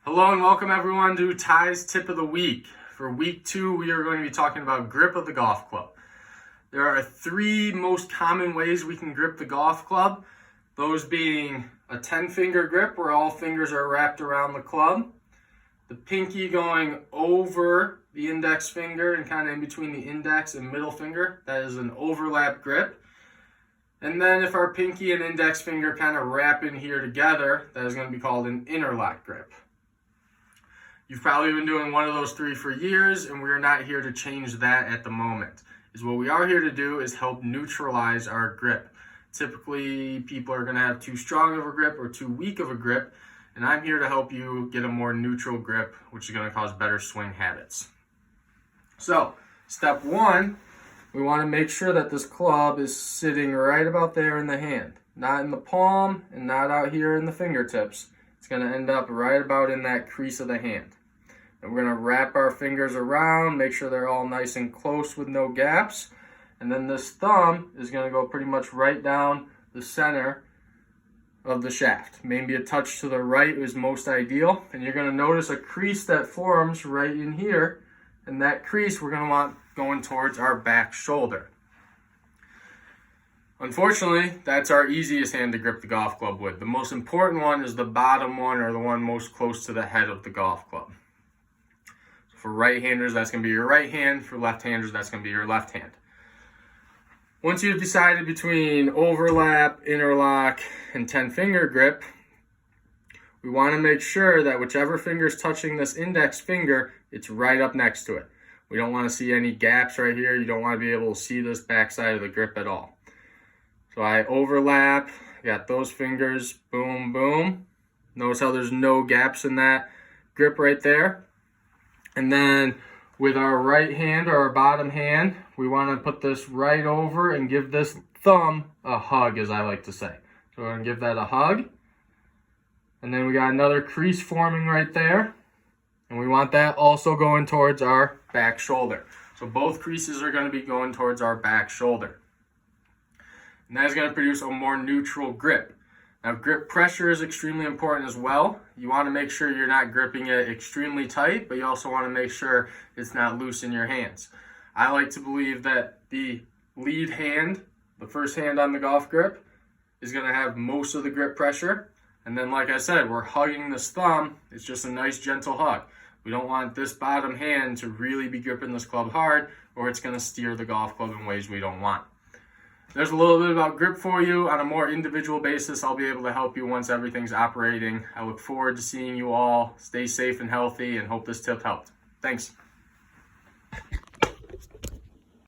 Hello and welcome everyone to Ty's Tip of the Week. For week 2, we are going to be talking about grip of the golf club. There are 3 most common ways we can grip the golf club. Those being a 10-finger grip where all fingers are wrapped around the club. The pinky going over the index finger and kind of in between the index and middle finger. That is an overlap grip. And then if our pinky and index finger kind of wrap in here together, that is going to be called an interlock grip. You've probably been doing one of those 3 for years, and we're not here to change that at the moment. What we are here to do is help neutralize our grip. Typically, people are going to have too strong of a grip or too weak of a grip, and I'm here to help you get a more neutral grip, which is going to cause better swing habits. So, step 1, we want to make sure that this club is sitting right about there in the hand. Not in the palm and not out here in the fingertips. It's going to end up right about in that crease of the hand. And we're going to wrap our fingers around, make sure they're all nice and close with no gaps. And then this thumb is going to go pretty much right down the center of the shaft. Maybe a touch to the right is most ideal. And you're going to notice a crease that forms right in here. And that crease we're going to want going towards our back shoulder. Unfortunately, that's our easiest hand to grip the golf club with. The most important one is the bottom one, or the one most close to the head of the golf club. For right-handers, that's going to be your right hand. For left-handers, that's going to be your left hand. Once you've decided between overlap, interlock, and 10-finger grip, we want to make sure that whichever finger is touching this index finger, it's right up next to it. We don't want to see any gaps right here. You don't want to be able to see this backside of the grip at all. So I overlap, got those fingers, boom, boom. Notice how there's no gaps in that grip right there. And then with our right hand or our bottom hand, we want to put this right over and give this thumb a hug, as I like to say. So we're going to give that a hug. And then we got another crease forming right there. And we want that also going towards our back shoulder. So both creases are going to be going towards our back shoulder. And that is going to produce a more neutral grip. Now, grip pressure is extremely important as well. You want to make sure you're not gripping it extremely tight, but you also want to make sure it's not loose in your hands. I like to believe that the lead hand, the first hand on the golf grip, is going to have most of the grip pressure. And then, like I said, we're hugging this thumb. It's just a nice, gentle hug. We don't want this bottom hand to really be gripping this club hard, or it's going to steer the golf club in ways we don't want. There's a little bit about grip for you. On a more individual basis, I'll be able to help you once everything's operating. I look forward to seeing you all. Stay safe and healthy, and hope this tip helped. Thanks.